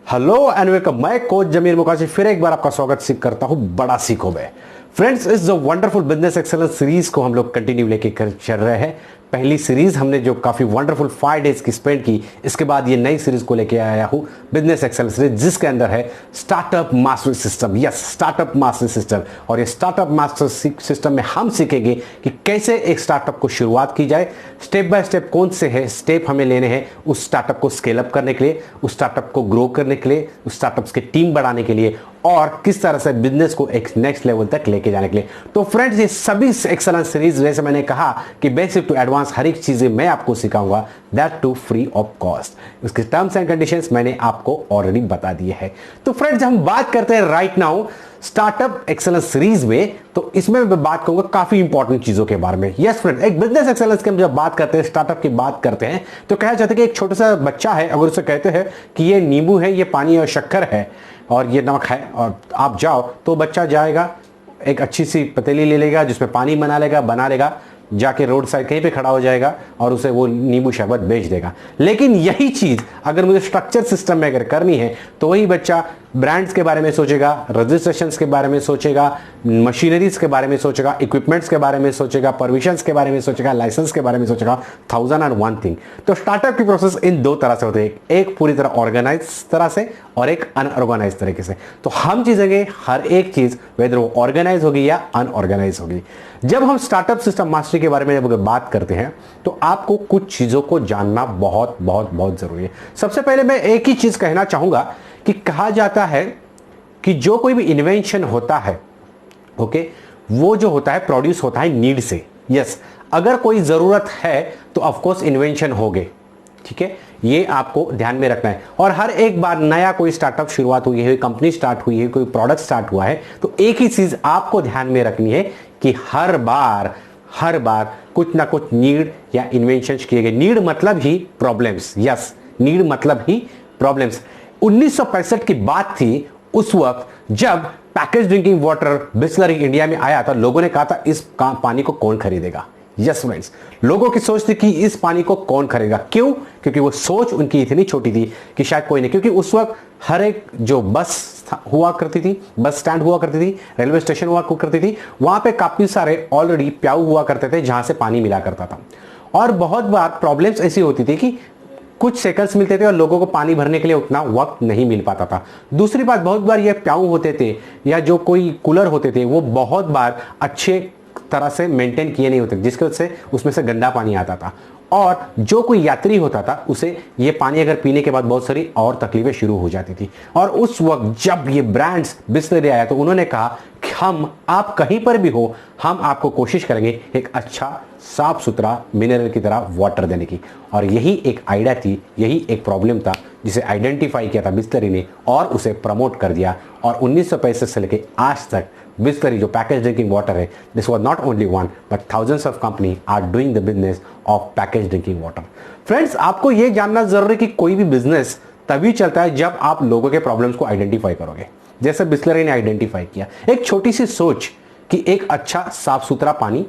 Hello and welcome. मैं coach जमीर मुकाशी फिर एक बार आपका स्वागत करता हूं बड़ा सीखो में। फ्रेंड्स, इस जो वंडरफुल बिजनेस एक्सेलेंस सीरीज को हम लोग कंटिन्यू लेके चल रहे हैं। पहली सीरीज हमने जो काफी वंडरफुल 5 डेज की स्पेंड की, इसके बाद ये नई सीरीज को लेके आया हूं बिजनेस एक्सेलेंस सीरीज, जिसके अंदर है startup master system. Yes, startup master system. और ये स्टार्टअप मास्टर सिस्टम में हम सीखेंगे कि कैसे एक स्टार्टअप को शुरुआत की जाए, स्टेप बाय स्टेप कौन से है स्टेप हमें लेने हैं उस स्टार्टअप को स्केल अप करने के लिए, उस स्टार्टअप को ग्रो करने के लिए, उस स्टार्टअप्स की टीम बढ़ाने के लिए, और किस तरह से बिजनेस को एक नेक्स्ट लेवल तक लेके जाने के लिए। तो फ्रेंड्स, ये सभी एक्सेलेंस सीरीज, जैसे मैंने कहा कि बेसिक टू एडवांस हर एक चीजें मैं आपको सिखाऊंगा, that to free of cost. उसके टर्म्स एंड कंडीशंस मैंने आपको ऑलरेडी बता दिए हैं। तो फ्रेंड्स, हम बात करते हैं right now startup excellence series में। तो इसमें मैं बात करूंगा काफी इंपॉर्टेंट चीजों के बारे में। यस फ्रेंड, एक बिजनेस एक्सेलेंस के हम जब बात करते हैं, स्टार्टअप की बात करते हैं, तो कहा जाता है कि एक छोटा सा बच्चा है, अगर उसे कहते हैं कि ये नींबू है, ये पानी और शक्कर है और ये नमक है, और आप जाओ, तो बच्चा जाएगा, एक अच्छी सी पतीली ले लेगा जिसमें पानी बना लेगा, जाके रोड साइड कहीं पे खड़ा हो जाएगा और उसे वो नींबू शरबत बेच देगा। लेकिन यही चीज अगर मुझे स्ट्रक्चर सिस्टम में अगर करनी है, तो वही बच्चा ब्रांड्स के बारे में सोचेगा, रजिस्ट्रेशंस के बारे में सोचेगा, मशीनरीज के बारे में सोचेगा, इक्विपमेंट्स के बारे में सोचेगा, परमिशंस के बारे में सोचेगा, लाइसेंस के बारे में सोचेगा, 1001 थिंग। तो स्टार्टअप की प्रोसेस इन दो तरह से होती है, एक पूरी तरह ऑर्गेनाइज तरह से और एक अनऑर्गेनाइज तरीके से। तो हम चीजेंगे हर एक चीज, वेदर वो ऑर्गेनाइज होगी या अनऑर्गेनाइज होगी। जब हम स्टार्टअप सिस्टम मास्टरी के बारे में जब बात करते हैं, तो आपको कुछ चीजों को जानना बहुत बहुत बहुत जरूरी है। सबसे पहले मैं एक ही चीज कहना चाहूंगा कि कहा जाता है कि जो कोई भी इन्वेंशन होता है, ओके, वो जो होता है प्रोड्यूस होता है नीड से। यस, अगर कोई जरूरत है तो ऑफकोर्स इन्वेंशन होगे, ठीक है, ये आपको ध्यान में रखना है। और हर एक बार नया कोई स्टार्टअप शुरुआत हुई है, कंपनी स्टार्ट हुई है, कोई प्रोडक्ट स्टार्ट हुआ है, तो एक ही चीज आपको ध्यान में रखनी है कि हर बार कुछ ना कुछ नीड या इन्वेंशन किए गए। नीड मतलब ही प्रॉब्लम्स। यस, नीड मतलब ही प्रॉब्लम्स। 1965 की बात थी, उस वक्त जब package drinking water Bisleri India में आया था। लोगों ने कहा था इस पानी को कौन खरीदेगा। यस फ्रेंड्स, लोगों की सोच थी कि इस पानी को कौन खरीदेगा। क्यों? क्योंकि वो सोच उनकी इतनी छोटी थी कि शायद कोई नहीं, क्योंकि उस वक्त हर एक जो बस हुआ करती थी, बस स्टैंड हुआ करती थी, रेलवे स्टेशन हुआ करती थी, वहां पे काफी सारे ऑलरेडी प्याऊ हुआ करते थे जहां से पानी मिला करता था। और बहुत बार प्रॉब्लम्स ऐसी होती थी कि कुछ सेकंड्स मिलते थे और लोगों को पानी भरने के लिए उतना वक्त नहीं मिल पाता था। दूसरी बात, बहुत बार ये प्याऊ होते थे या जो कोई कूलर होते थे, वो बहुत बार अच्छे तरह से मेंटेन किए नहीं होते, जिसकी वजह से उसमें से गंदा पानी आता था। और जो कोई यात्री होता था, उसे ये पानी अगर पीने के बाद बहुत सारी और तकलीफें शुरू हो जाती थी। और उस वक्त जब ये ब्रांड्स बिस्लरी आया, तो उन्होंने कहा कि आप कहीं पर भी हो, हम आपको कोशिश करेंगे एक अच्छा साफ सुथरा मिनरल की तरह वाटर देने की। और यही एक आइडिया थी, यही एक प्रॉब्लम था जिसे आइडेंटिफाई किया था बिस्लरी ने और उसे प्रमोट कर दिया। और 1965 से लेकर आज तक बिस्लरी जो पैकेज ड्रिंकिंग वाटर है, this was not only one but thousands of company are doing the business of package drinking water. Friends, आपको यह जानना जरूरी है कि कोई भी बिजनेस तभी चलता है जब आप लोगों के प्रॉब्लम्स को आइडेंटिफाई करोगे, जैसे बिस्लरी ने आइडेंटिफाई किया। एक छोटी सी सोच कि एक अच्छा साफ सुथरा पानी,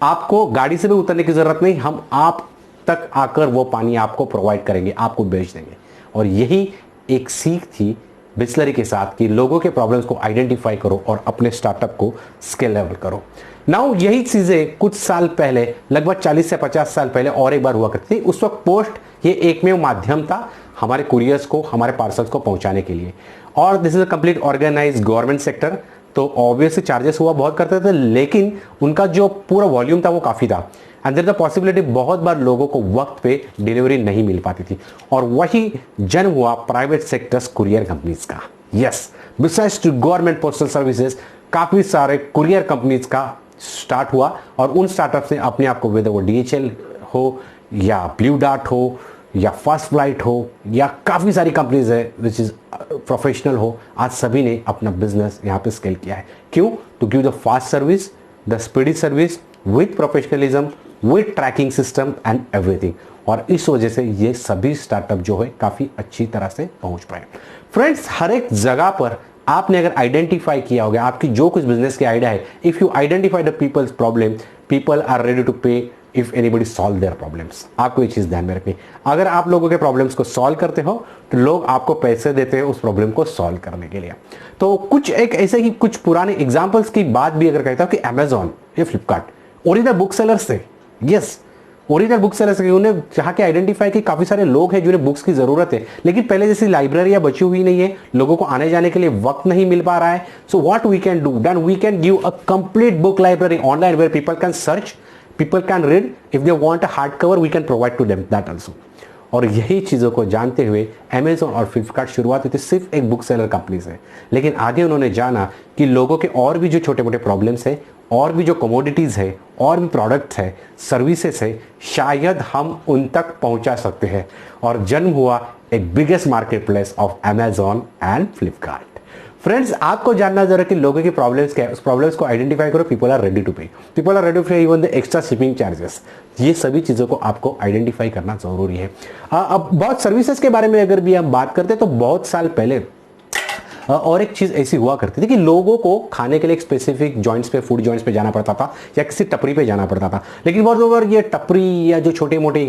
आपको गाड़ी से भी उतरने की जरूरत नहीं, हम आप तक आकर वो पानी आपको प्रोवाइड करेंगे, आपको बेच देंगे। और यही एक सीख थी बिस्लरी के साथ कि लोगों के प्रॉब्लम्स को आइडेंटिफाई करो और अपने स्टार्टअप को स्केलेबल करो। नाउ यही चीजें कुछ साल पहले, लगभग 40 से 50 साल पहले और एक बार हुआ करती थी। उस वक्त पोस्ट ये एकमेव माध्यम था हमारे कुरियर्स को, हमारे पार्सल्स को पहुंचाने के लिए। और this is a complete organized government sector, तो ऑब्वियसली चार्जेस हुआ बहुत करते थे, लेकिन उनका जो पूरा वॉल्यूम था वो काफी था। And there is the possibility बहुत बार लोगों को वक्त पे डिलीवरी नहीं मिल पाती थी। और वही जन्म हुआ प्राइवेट सेक्टर्स कुरियर कंपनीज का। Yes, besides to government postal services, काफी सारे कुरियर कंपनीज का स्टार्ट हुआ। और उन स्टार्टअप्स ने अपने आप को, वेदर वो DHL हो या ब्लू डार्ट हो या फर्स्ट फ्लाइट हो या काफी सारी कंपनीज है विच इज प्रोफेशनल हो, आज सभी ने अपना बिजनेस यहाँ पे स्केल किया है। क्यों? To give the fast service, the speedy service with professionalism, with tracking system and everything. और इस वजह से ये सभी स्टार्टअप जो है काफी अच्छी तरह से पहुंच पाए। फ्रेंड्स, हर एक जगह पर आपने अगर आइडेंटिफाई किया होगा, आपकी जो कुछ बिजनेस की आइडिया है, if you identify the people's problem, people are ready to pay if anybody solve their problems. आपको ये चीज ध्यान में रखनी, अगर आप लोगों के प्रॉब्लम्स को सॉल्व करते हो तो लोग आपको पैसे देते हैं उस प्रॉब्लम को सॉल्व करने के लिए। तो कुछ एक ऐसे ही कुछ पुराने एग्जांपल्स की बात भी अगर कहता हूं कि अमेजॉन या फ्लिपकार्ट ओरिजिनल बुक सेलर्स थे। यस, ओरिजिनल बुक सेलर्स थे। उन्हें चाह के आइडेंटिफाई कि काफी सारे लोग हैं जिन्हें बुक्स की जरूरत है, लेकिन पहले जैसी लाइब्रेरियां बची हुई नहीं है, लोगों को आने जाने के लिए वक्त नहीं मिल पा रहा है। So what we can do, then we can give a complete book library online where people can search, people can read, if they want a hard cover we can provide to them that also. और यही चीज़ों को जानते हुए Amazon और फ्लिपकार्ट शुरुआत हुई थी सिर्फ एक बुक सेलर कंपनी से, लेकिन आगे उन्होंने जाना कि लोगों के और भी जो छोटे मोटे प्रॉब्लम्स है, और भी जो कमोडिटीज़ है, और भी प्रोडक्ट्स है, सर्विसेज है, शायद हम उन तक पहुंचा सकते हैं। और जन्म हुआ एक biggest market place of Amazon and Flipkart. Friends, आपको जानना जरूरी कि लोगों की प्रॉब्लम्स क्या है, उस प्रॉब्लम्स को आइडेंटिफाई करो। पीपल आर रेडी टू पे, पीपल आर रेडी टू पे even the extra shipping charges. ये सभी चीज़ों को आपको आइडेंटिफाई करना जरूरी है। अब बहुत सर्विसेज के बारे में अगर भी हम बात करते हैं तो बहुत साल पहले और एक चीज़ ऐसी हुआ करती थी कि लोगों को खाने के लिए एक स्पेसिफिक जॉइंट्स पे, फूड जॉइंट्स पे जाना पड़ता था या किसी टपरी पे जाना पड़ता था। लेकिन बहुत बार ये टपरी या जो छोटे मोटे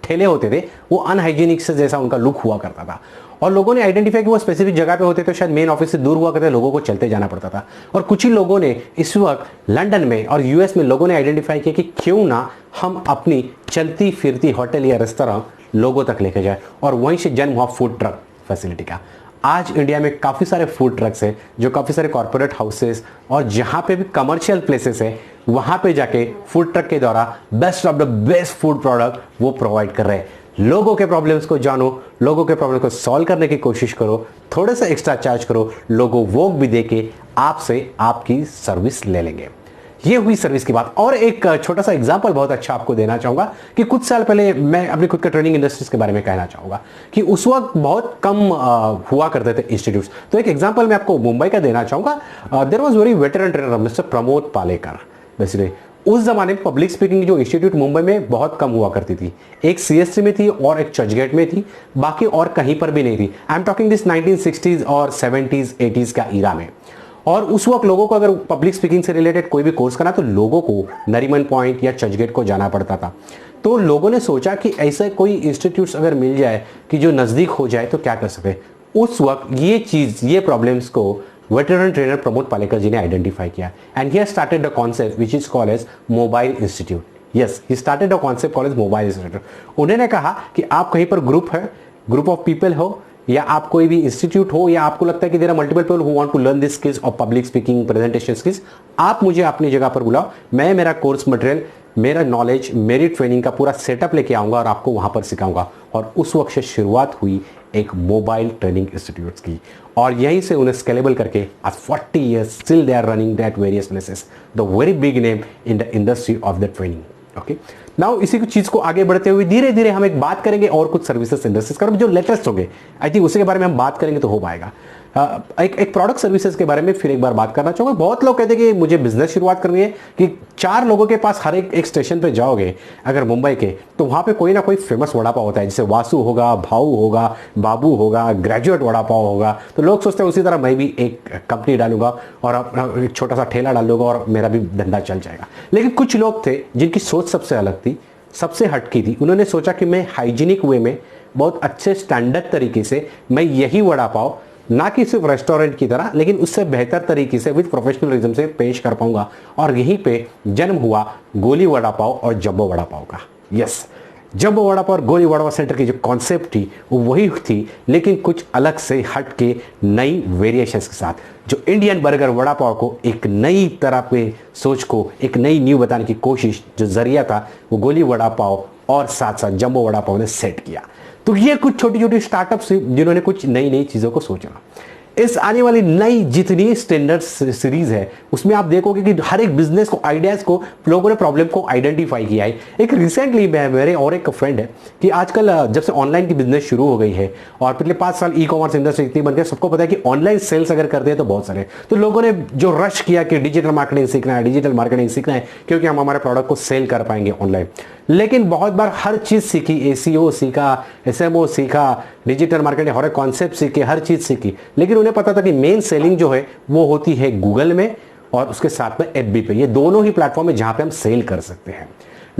ठेले होते थे वो अनहाइजीनिक से जैसा उनका लुक हुआ करता था, और लोगों ने आइडेंटिफाई कि वो स्पेसिफिक जगह पे होते तो शायद मेन ऑफिस से दूर हुआ करते, लोगों को चलते जाना पड़ता था। और कुछ ही लोगों ने इस वक्त लंदन में और यूएस में लोगों ने आइडेंटिफाई किया कि क्यों ना हम अपनी चलती फिरती होटल या रेस्तरां लोगों तक लेके जाए, और वहीं से जन्म हुआ फूड ट्रक फैसिलिटी का। आज इंडिया में काफ़ी सारे फूड ट्रक्स हैं जो काफ़ी सारे कॉर्पोरेट हाउसेस और जहाँ पे भी कमर्शियल प्लेसेस है वहाँ पे जाके फूड ट्रक के द्वारा best of the best food product वो प्रोवाइड कर रहे हैं। लोगों के प्रॉब्लम्स को जानो, लोगों के प्रॉब्लम को सॉल्व करने की कोशिश करो, थोड़े सा एक्स्ट्रा चार्ज करो, लोगों वो भी दे के आपसे आपकी सर्विस ले लेंगे। ये हुई सर्विस की बात। और एक छोटा सा एग्जांपल बहुत अच्छा आपको देना चाहूंगा कि कुछ साल पहले मैं अपनी खुद के ट्रेनिंग इंडस्ट्रीज के बारे में कहना चाहूंगा कि उस वक्त बहुत कम हुआ करते थे इंस्टीट्यूट्स। तो एक एग्जांपल मैं आपको मुंबई का देना चाहूंगा। There was very veteran trainer mister Pramod Palekar. Basically उस जमाने में पब्लिक स्पीकिंग जो इंस्टीट्यूट मुंबई में बहुत कम हुआ करती थी। एक सीएसटी में थी और एक चर्चगेट में थी, बाकी और कहीं पर भी नहीं थी। I am talking this 1960s और 70s 80s का ईरा में। और उस वक्त लोगों को अगर पब्लिक स्पीकिंग से रिलेटेड कोई भी कोर्स करना तो लोगों को नरीमन पॉइंट या चर्चगेट को जाना पड़ता था। तो लोगों ने सोचा कि ऐसा कोई इंस्टीट्यूट्स अगर मिल जाए कि जो नज़दीक हो जाए तो क्या कर सके। उस वक्त ये प्रॉब्लम्स को वेटरन ट्रेनर प्रमोद पालेकर जी ने आइडेंटिफाई किया, and he started the concept which is called as mobile institute. Yes, he started the concept called as mobile institute. उन्होंने कहा कि आप कहीं पर ग्रुप ऑफ पीपल हो, या आप कोई भी इंस्टीट्यूट हो, या आपको लगता है कि there are multiple people who want to learn this skills of public speaking, presentation skills, आप मुझे अपनी जगह पर बुलाओ, मैं मेरा कोर्स मटेरियल, मेरा नॉलेज, मेरी ट्रेनिंग का पूरा सेटअप लेके आऊंगा और आपको वहां पर सिखाऊंगा। और उस वक्त से शुरुआत हुई एक मोबाइल ट्रेनिंग इंस्टीट्यूट्स की, और यहीं से उन्हें स्केलेबल करके आज 40 years still they are running that various places, the very big name in the industry of the training. Okay, now इसी चीज को आगे बढ़ते हुए धीरे धीरे हम एक बात करेंगे और कुछ सर्विसेज इंडस्ट्रीज का जो लेटेस्ट होंगे। आई थिंक उसी के बारे में हम बात करेंगे तो हो पाएगा। एक प्रोडक्ट सर्विसेज के बारे में फिर एक बार बात करना चाहूंगा। बहुत लोग कहते हैं कि मुझे बिजनेस शुरुआत करनी है, कि 4 लोगों के पास हर एक स्टेशन पे जाओगे अगर मुंबई के, तो वहां पे कोई ना कोई फेमस वड़ा पाव होता है, जैसे वासु होगा, भाऊ होगा, बाबू होगा, ग्रेजुएट वड़ा पाव होगा। तो लोग सोचते हैं उसी तरह मैं भी एक कंपनी डालूंगा और अपना एक छोटा सा ठेला डालूंगा और मेरा भी धंधा चल जाएगा। लेकिन कुछ लोग थे जिनकी सोच सबसे अलग थी, सबसे हटकी थी। उन्होंने सोचा कि मैं हाइजीनिक वे में बहुत अच्छे स्टैंडर्ड तरीके से मैं यही वड़ा पाव, ना कि सिर्फ रेस्टोरेंट की तरह, लेकिन उससे बेहतर तरीके से विद प्रोफेशनलिज्म से पेश कर पाऊंगा। और यहीं पे जन्म हुआ गोली वड़ा पाव और जंबो वड़ा पाव का। यस, जंबो वड़ा पाव और गोली वड़ा पाव सेंटर की जो कॉन्सेप्ट थी वो वही थी, लेकिन कुछ अलग से हट के नई वेरिएशंस के साथ, जो इंडियन बर्गर वड़ा पाव को एक नई तरह पे सोच को, एक नई न्यू बताने की कोशिश जो जरिया था वो गोली वड़ा पाव और साथ साथ जंबो वड़ा पाव ने सेट किया। तो ये कुछ छोटी छोटी स्टार्टअप्स जिन्होंने कुछ नई नई चीज़ों को सोचा। इस आने वाली नई जितनी स्टैंडर्ड सीरीज है उसमें आप देखोगे कि हर एक बिजनेस को, आइडियाज को, लोगों ने प्रॉब्लम को आइडेंटिफाई किया है। एक रिसेंटली मेरे और एक फ्रेंड है कि आजकल जब से ऑनलाइन की बिजनेस शुरू हो गई है और पिछले 5 साल ई कॉमर्स इंडस्ट्री इतनी बन गई, सबको पता है कि ऑनलाइन सेल्स अगर करते हैं तो बहुत सारे, तो लोगों ने जो रश किया कि डिजिटल मार्केटिंग सीखना है, डिजिटल मार्केटिंग सीखना है, क्योंकि हम हमारे प्रोडक्ट को सेल कर पाएंगे ऑनलाइन। लेकिन बहुत बार हर चीज सीखी, एसीओ सीखा, एसएमओ सीखा, डिजिटल मार्केटिंग हर एक कॉन्सेप्ट सीखे, हर चीज सीखी, लेकिन उन्हें पता था कि मेन सेलिंग जो है वो होती है गूगल में और उसके साथ में एफबी पे। ये दोनों ही प्लेटफॉर्म है जहां पे हम सेल कर सकते हैं।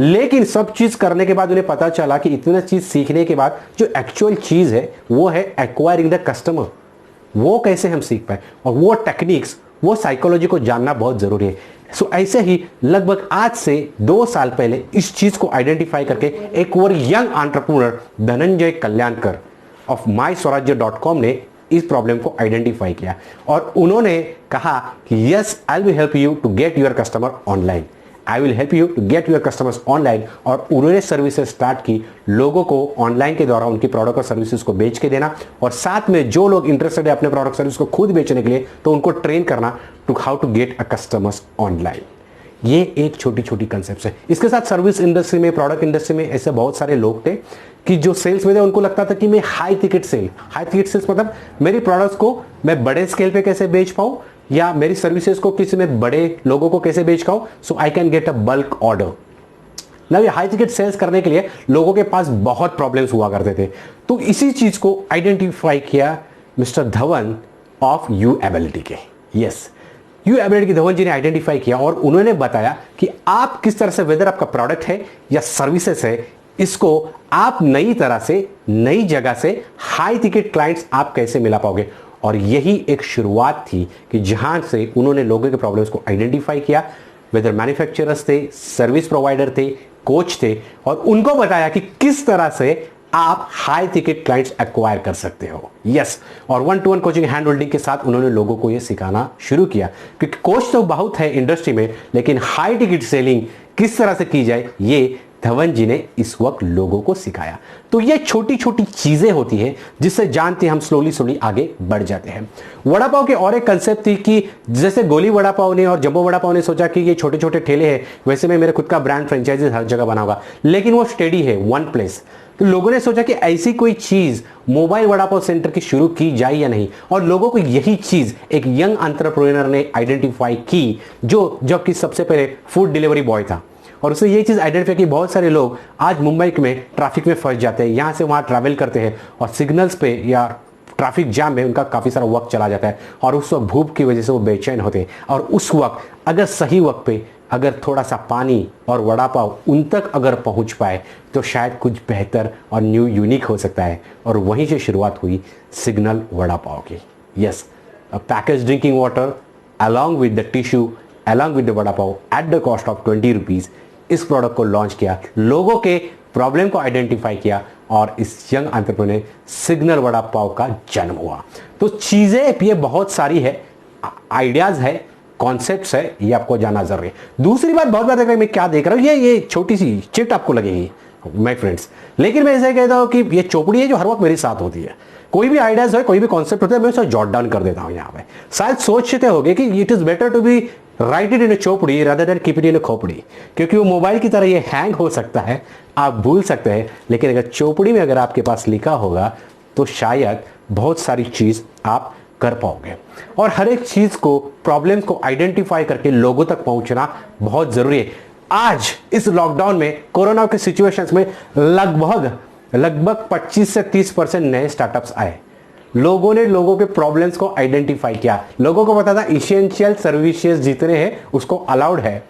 लेकिन सब चीज करने के बाद उन्हें पता चला कि इतना चीज सीखने के बाद जो एक्चुअल चीज है वो है एक्वायरिंग द कस्टमर। वो कैसे हम सीख पाए, और वो टेक्निक्स, वो साइकोलॉजी को जानना बहुत जरूरी है। सो ऐसे ही लगभग आज से 2 साल पहले इस चीज को आइडेंटिफाई करके एक और young entrepreneur Dhananjay Kalyankar of MySwarajya.com ने इस प्रॉब्लम को आइडेंटिफाई किया और उन्होंने कहा कि yes, I will help you to get your customer online, I will help you to get your customers online. और उन्होंने सर्विसेज स्टार्ट की, लोगों को ऑनलाइन के द्वारा उनकी प्रोडक्ट और सर्विसेज को बेच के देना, और साथ में जो लोग इंटरेस्टेड है अपने प्रोडक्ट सर्विस को खुद बेचने के लिए तो उनको ट्रेन करना to how to get a customers online. ये एक छोटी छोटी कंसेप्ट है। इसके साथ सर्विस इंडस्ट्री में, प्रोडक्ट इंडस्ट्री में ऐसे बहुत सारे लोग थे कि जो सेल्स में थे उनको लगता था कि मैं हाई टिकट सेल्स मतलब मेरी प्रोडक्ट्स को मैं बड़े स्केल पे कैसे बेच पाऊं, या मेरी सर्विसेज को किसी में बड़े लोगों को कैसे बेच पाऊं, so I can get a bulk order. ना ये हाई टिकट सेल्स करने के लिए लोगों के पास बहुत प्रॉब्लम्स हुआ करते थे। तो इसी चीज को आइडेंटिफाई किया mister Dhawan of you ability के। यस, यू एबिलिटी के धवन जी ने आइडेंटिफाई किया और उन्होंने बताया कि आप किस तरह से, वेदर आपका प्रोडक्ट है या सर्विसेज है, इसको आप नई तरह से, नई जगह से हाई टिकट क्लाइंट्स आप कैसे मिला पाओगे। और यही एक शुरुआत थी कि जहां से उन्होंने लोगों के प्रॉब्लम्स को आइडेंटिफाई किया, वेदर मैन्युफैक्चरर्स थे, सर्विस प्रोवाइडर थे, कोच थे, और उनको बताया कि किस तरह से आप हाई टिकट क्लाइंट्स एक्वायर कर सकते हो। यस, और 1-to-1 कोचिंग हैंड होल्डिंग के साथ उन्होंने लोगों को यह सिखाना शुरू किया, क्योंकि कोच तो बहुत है इंडस्ट्री में, लेकिन हाई टिकट सेलिंग किस तरह से की जाए ये धवन जी ने इस वक्त लोगों को सिखाया। तो ये छोटी छोटी चीजें होती हैं जिससे जानते हम स्लोली आगे बढ़ जाते हैं। वड़ा पाव के और एक कंसेप्ट थी कि जैसे गोली वड़ा पाव ने और जंबो वड़ा पाव ने सोचा कि ये छोटे छोटे ठेले हैं, वैसे मैं मेरे खुद का ब्रांड फ्रेंचाइजी हर जगह बनाऊंगा, लेकिन वो स्टेडी है, वन प्लेस। तो लोगों ने सोचा कि ऐसी कोई चीज मोबाइल वड़ा पाव सेंटर की शुरू की जाए या नहीं, और लोगों को यही चीज एक यंग एंटरप्रेन्योर ने आइडेंटिफाई की जो कि सबसे पहले फूड डिलीवरी बॉय था। और उसने ये चीज आइडेंटिफाई की, बहुत सारे लोग आज मुंबई में ट्रैफिक में फंस जाते हैं, यहां से वहां ट्रैवल करते हैं और सिग्नल्स पे या ट्रैफिक जाम में उनका काफी सारा वक्त चला जाता है, और उस वक्त भूख की वजह से वो बेचैन होते हैं। और उस वक्त अगर सही वक्त पे अगर थोड़ा सा पानी और वड़ा पाव उन तक अगर पहुंच पाए तो शायद कुछ बेहतर और न्यू यूनिक हो सकता है। और वहीं से शुरुआत हुई सिग्नल वड़ा पाव की। Yes, package drinking water along with the tissue along with the vada pav at the cost of 20 rupees, इस प्रोडक्ट को लॉन्च किया, लोगों के प्रॉब्लम को आइडेंटिफाई किया, और इस young entrepreneur signal vada pav का जन्म हुआ। तो चीजें ये बहुत सारी है, आइडियाज है, कॉन्सेप्ट्स है, ये आपको जानना जरूरी है। दूसरी बात, बहुत बार देख रहा मैं क्या देख रहा हूं, ये छोटी सी चिट आपको लगेगी माय फ्रेंड्स, लेकिन मैं ऐसे कहता हूं कि ये चौपड़ी है जो हर वक्त मेरे साथ होती है। कोई भी आइडियाज है, कोई भी कॉन्सेप्ट होता है, मैं उसे जॉट डाउन कर देता हूं यहाँ पे। शायद सोचते होगे कि it is better to be write it in चौपड़ी rather than keep it in खोपड़ी, क्योंकि वो मोबाइल की तरह ये हैंग हो सकता है, आप भूल सकते हैं, लेकिन अगर चौपड़ी में अगर आपके पास लिखा होगा तो शायद बहुत सारी चीज आप कर पाओगे। और हर एक चीज को, प्रॉब्लम्स को आइडेंटिफाई करके लोगों तक पहुंचना बहुत जरूरी है। आज इस लॉकडाउन में, कोरोना के सिचुएशंस में लगभग 25 से 30% नए स्टार्टअप्स आए। लोगों ने लोगों के प्रॉब्लम्स को आइडेंटिफाई किया, लोगों को पता था इसेंशियल सर्विसेज जितने हैं उसको अलाउड है।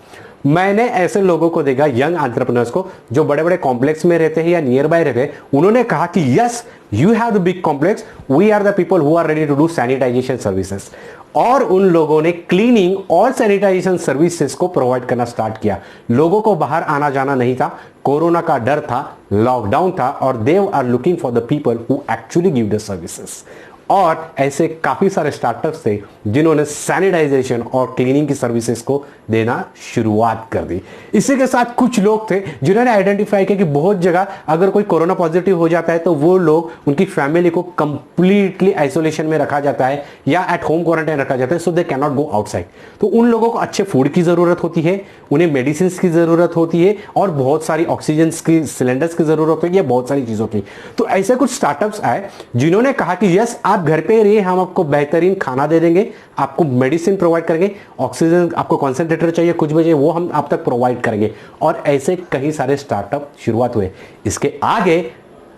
मैंने ऐसे लोगों को देखा, यंग एंटरप्रेन्योर्स को, जो बड़े बड़े कॉम्प्लेक्स में रहते हैं या नियर बाय रहते हैं, उन्होंने कहा कि yes, you have the big complex, we are the people who are ready to do sanitization services. और उन लोगों ने क्लीनिंग और सैनिटाइजेशन सर्विसेज को प्रोवाइड करना स्टार्ट किया। लोगों को बाहर आना जाना नहीं था, कोरोना का डर था, लॉकडाउन था, और they are looking for the people who actually give the services. और ऐसे काफी सारे स्टार्टअप्स थे जिन्होंने सैनिटाइजेशन और क्लीनिंग की सर्विसेज को देना शुरुआत कर दी। इसी के साथ कुछ लोग थे जिन्होंने आइडेंटिफाई किया कि बहुत जगह अगर कोई कोरोना पॉजिटिव हो जाता है तो वो लोग, उनकी फैमिली को कंप्लीटली आइसोलेशन में रखा जाता है या एट होम क्वारंटाइन रखा जाता है, so they can not go outside. तो उन लोगों को अच्छे फूड की जरूरत होती है, उन्हें मेडिसिन की जरूरत होती है, और बहुत सारी ऑक्सीजन की सिलेंडर्स की जरूरत होती है, बहुत सारी चीजों की। तो ऐसे कुछ स्टार्टअप्स आए जिन्होंने कहा कि यस, आप घर पे रहिए, हम आपको बेहतरीन खाना दे देंगे, आपको मेडिसिन प्रोवाइड करेंगे, ऑक्सीजन, आपको कॉन्सेंट्रेटर चाहिए कुछ बजे, वो हम आप तक प्रोवाइड करेंगे। और ऐसे कई सारे स्टार्टअप शुरुआत हुए। इसके आगे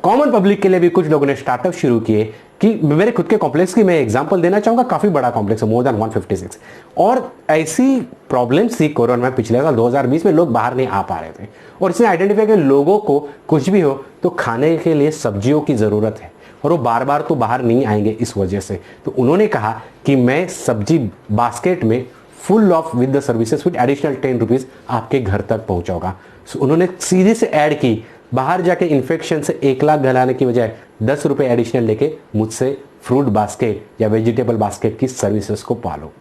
कॉमन पब्लिक के लिए भी कुछ लोगों ने स्टार्टअप शुरू किए कि मेरे खुद के कॉम्प्लेक्स की मैं एग्जांपल देना चाहूंगा, काफी बड़ा कॉम्प्लेक्स है, मोर देन 156। और ऐसी प्रॉब्लम थी कोरोना में, पिछले साल 2020 में लोग बाहर नहीं आ पा रहे थे और इसने आइडेंटिफाई किया लोगों को कुछ भी हो तो खाने के लिए सब्जियों की जरूरत है और वो बार बार तो बाहर नहीं आएंगे इस वजह से। तो उन्होंने कहा कि मैं सब्जी बास्केट में full of with the services with additional 10 rupees आपके घर तक पहुंचाऊंगा। उन्होंने सीधे से ऐड की, बाहर जाके इन्फेक्शन से 1 लाख घलाने की बजाय 10 रुपए एडिशनल लेके मुझसे फ्रूट बास्केट या वेजिटेबल बास्केट की सर्विसेज को पालो।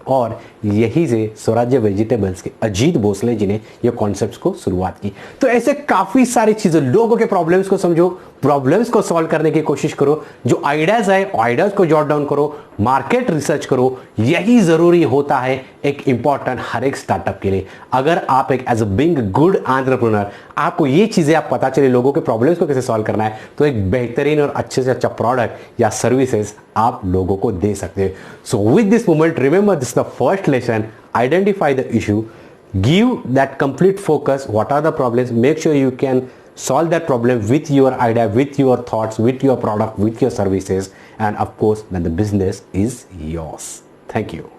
और यही से स्वराज्य वेजिटेबल्स के अजीत भोसले जी ने ये कॉन्सेप्ट्स को शुरुआत की। तो ऐसे काफी सारी चीजें, लोगों के प्रॉब्लम्स को समझो, प्रॉब्लम्स को सॉल्व करने की कोशिश करो, जो आइडियाज है आइडियाज को जॉट डाउन करो, मार्केट रिसर्च करो। यही जरूरी होता है एक इंपॉर्टेंट हर एक स्टार्टअप के लिए। अगर आप एक as a being good entrepreneur आपको ये चीजें आप पता चले लोगों के प्रॉब्लम्स को कैसे सॉल्व करना है, तो एक बेहतरीन और अच्छे से अच्छा प्रोडक्ट या सर्विसेज आप लोगों को दे सकते हैं। So with this moment remember this the first lesson, identify the issue, give that complete focus, what are the problems, make sure you can solve that problem with your idea, with your thoughts, with your product, with your services, and of course then the business is yours. Thank you.